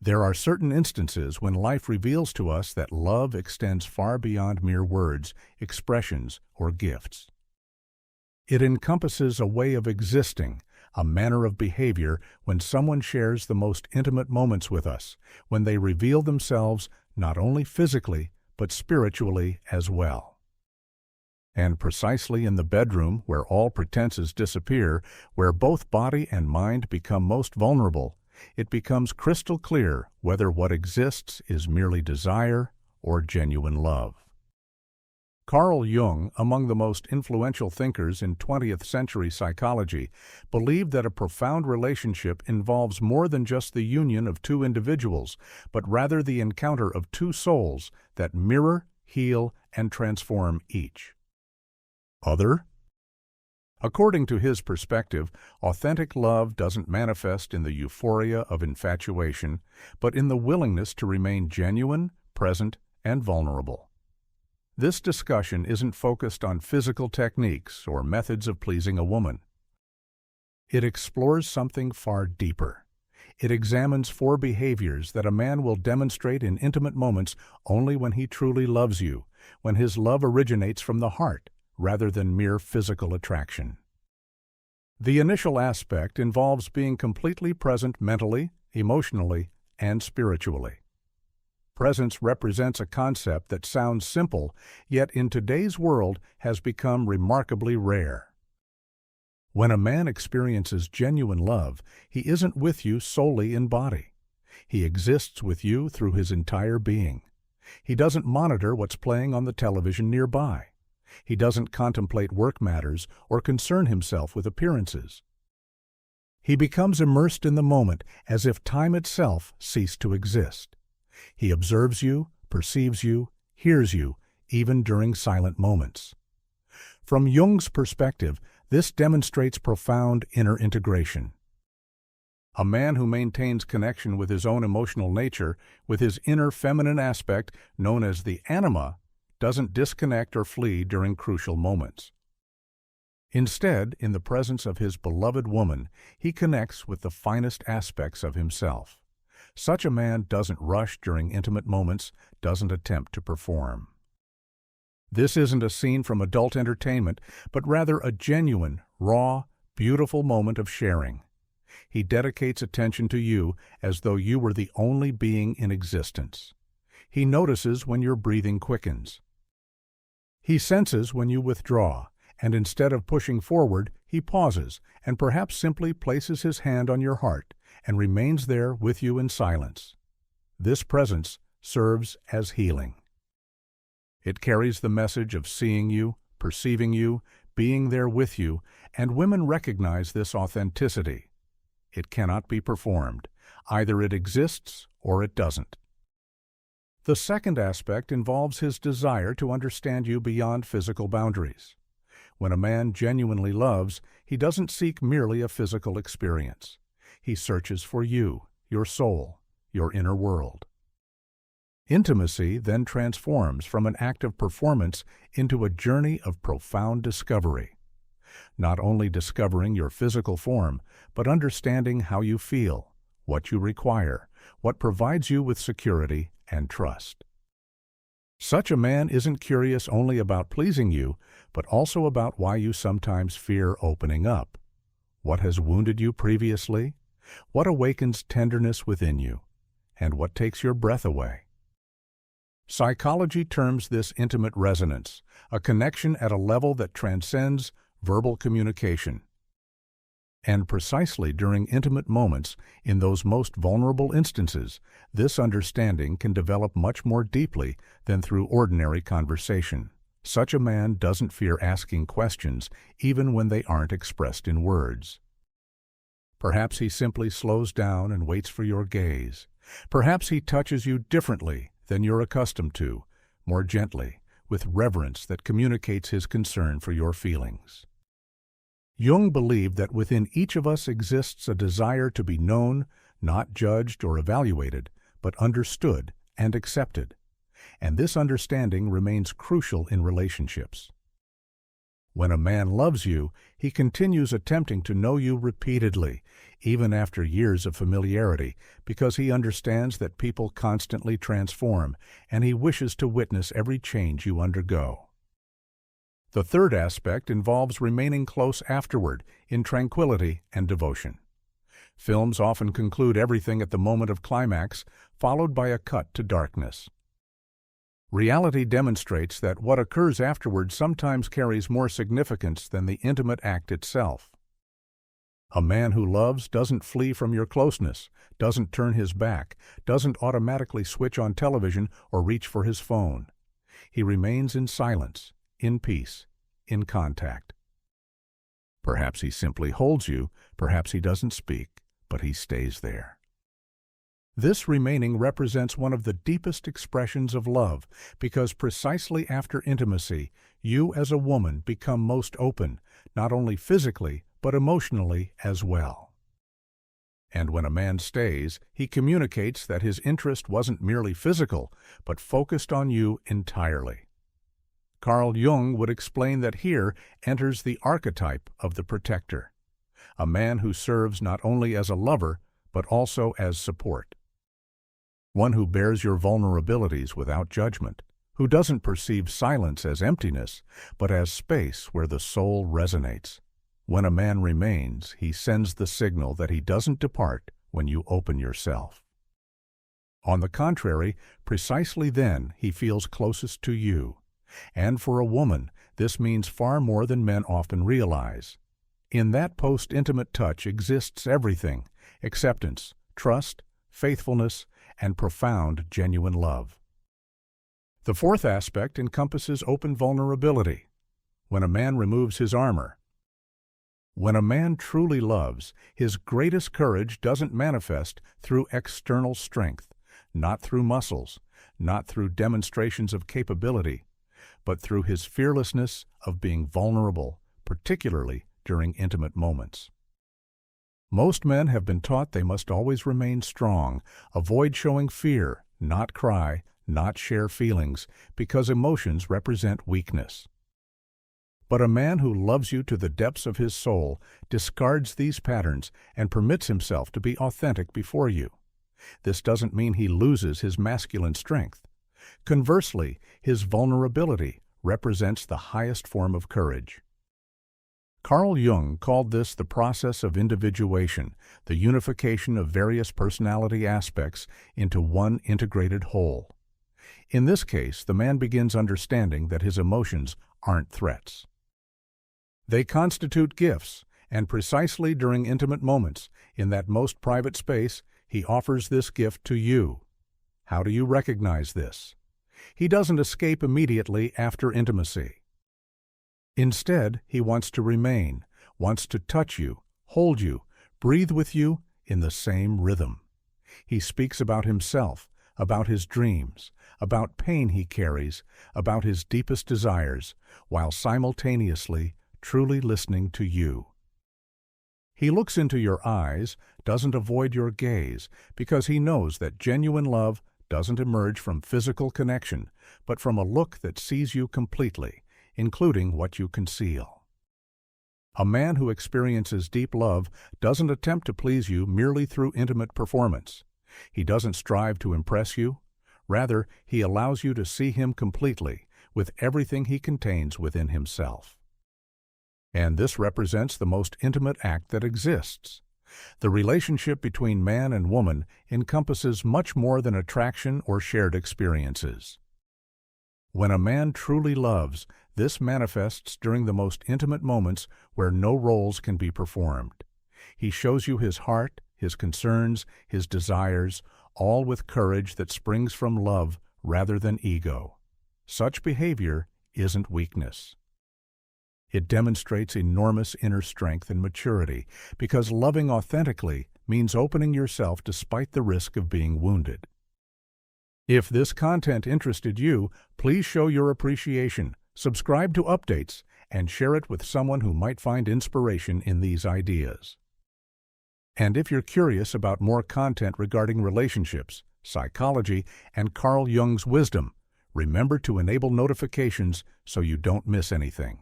There are certain instances when life reveals to us that love extends far beyond mere words, expressions, or gifts. It encompasses a way of existing, a manner of behavior when someone shares the most intimate moments with us, when they reveal themselves not only physically, but spiritually as well. And precisely in the bedroom, where all pretenses disappear, where both body and mind become most vulnerable, it becomes crystal clear whether what exists is merely desire or genuine love. Carl Jung, among the most influential thinkers in 20th century psychology, believed that a profound relationship involves more than just the union of two individuals, but rather the encounter of two souls that mirror, heal, and transform each other. According to his perspective, authentic love doesn't manifest in the euphoria of infatuation, but in the willingness to remain genuine, present, and vulnerable. This discussion isn't focused on physical techniques or methods of pleasing a woman. It explores something far deeper. It examines 4 behaviors that a man will demonstrate in intimate moments only when he truly loves you, when his love originates from the heart, rather than mere physical attraction. The initial aspect involves being completely present mentally, emotionally, and spiritually. Presence represents a concept that sounds simple, yet in today's world has become remarkably rare. When a man experiences genuine love, he isn't with you solely in body. He exists with you through his entire being. He doesn't monitor what's playing on the television nearby. He doesn't contemplate work matters or concern himself with appearances. He becomes immersed in the moment as if time itself ceased to exist. He observes you, perceives you, hears you, even during silent moments. From Jung's perspective, this demonstrates profound inner integration. A man who maintains connection with his own emotional nature, with his inner feminine aspect known as the anima, doesn't disconnect or flee during crucial moments. Instead, in the presence of his beloved woman, he connects with the finest aspects of himself. Such a man doesn't rush during intimate moments, doesn't attempt to perform. This isn't a scene from adult entertainment, but rather a genuine, raw, beautiful moment of sharing. He dedicates attention to you as though you were the only being in existence. He notices when your breathing quickens. He senses when you withdraw, and instead of pushing forward, he pauses and perhaps simply places his hand on your heart and remains there with you in silence. This presence serves as healing. It carries the message of seeing you, perceiving you, being there with you, and women recognize this authenticity. It cannot be performed. Either it exists or it doesn't. The second aspect involves his desire to understand you beyond physical boundaries. When a man genuinely loves, he doesn't seek merely a physical experience. He searches for you, your soul, your inner world. Intimacy then transforms from an act of performance into a journey of profound discovery. Not only discovering your physical form, but understanding how you feel, what you require, what provides you with security and trust. Such a man isn't curious only about pleasing you, but also about why you sometimes fear opening up. What has wounded you previously? What awakens tenderness within you? And what takes your breath away? Psychology terms this intimate resonance, a connection at a level that transcends verbal communication. And precisely during intimate moments, in those most vulnerable instances, this understanding can develop much more deeply than through ordinary conversation. Such a man doesn't fear asking questions, even when they aren't expressed in words. Perhaps he simply slows down and waits for your gaze. Perhaps he touches you differently than you're accustomed to, more gently, with reverence that communicates his concern for your feelings. Jung believed that within each of us exists a desire to be known, not judged or evaluated, but understood and accepted. And this understanding remains crucial in relationships. When a man loves you, he continues attempting to know you repeatedly, even after years of familiarity, because he understands that people constantly transform, and he wishes to witness every change you undergo. The third aspect involves remaining close afterward, in tranquility and devotion. Films often conclude everything at the moment of climax, followed by a cut to darkness. Reality demonstrates that what occurs afterward sometimes carries more significance than the intimate act itself. A man who loves doesn't flee from your closeness, doesn't turn his back, doesn't automatically switch on television or reach for his phone. He remains in silence, in peace, in contact. Perhaps he simply holds you, perhaps he doesn't speak, but he stays there. This remaining represents one of the deepest expressions of love, because precisely after intimacy, you as a woman become most open, not only physically, but emotionally as well. And when a man stays, he communicates that his interest wasn't merely physical, but focused on you entirely. Carl Jung would explain that here enters the archetype of the protector, a man who serves not only as a lover, but also as support. One who bears your vulnerabilities without judgment, who doesn't perceive silence as emptiness, but as space where the soul resonates. When a man remains, he sends the signal that he doesn't depart when you open yourself. On the contrary, precisely then he feels closest to you. And for a woman, this means far more than men often realize. In that post-intimate touch exists everything: acceptance, trust, faithfulness, and profound, genuine love. The fourth aspect encompasses open vulnerability. When a man removes his armor. When a man truly loves, his greatest courage doesn't manifest through external strength, not through muscles, not through demonstrations of capability, but through his fearlessness of being vulnerable, particularly during intimate moments. Most men have been taught they must always remain strong, avoid showing fear, not cry, not share feelings, because emotions represent weakness. But a man who loves you to the depths of his soul discards these patterns and permits himself to be authentic before you. This doesn't mean he loses his masculine strength. Conversely, his vulnerability represents the highest form of courage. Carl Jung called this the process of individuation, the unification of various personality aspects into one integrated whole. In this case, the man begins understanding that his emotions aren't threats. They constitute gifts, and precisely during intimate moments, in that most private space, he offers this gift to you. How do you recognize this? He doesn't escape immediately after intimacy. Instead, he wants to remain, wants to touch you, hold you, breathe with you in the same rhythm. He speaks about himself, about his dreams, about pain he carries, about his deepest desires, while simultaneously truly listening to you. He looks into your eyes, doesn't avoid your gaze, because he knows that genuine love doesn't emerge from physical connection, but from a look that sees you completely, including what you conceal. A man who experiences deep love doesn't attempt to please you merely through intimate performance. He doesn't strive to impress you. Rather, he allows you to see him completely, with everything he contains within himself. And this represents the most intimate act that exists. The relationship between man and woman encompasses much more than attraction or shared experiences. When a man truly loves, this manifests during the most intimate moments where no roles can be performed. He shows you his heart, his concerns, his desires, all with courage that springs from love rather than ego. Such behavior isn't weakness. It demonstrates enormous inner strength and maturity, because loving authentically means opening yourself despite the risk of being wounded. If this content interested you, please show your appreciation, subscribe to updates, and share it with someone who might find inspiration in these ideas. And if you're curious about more content regarding relationships, psychology, and Carl Jung's wisdom, remember to enable notifications so you don't miss anything.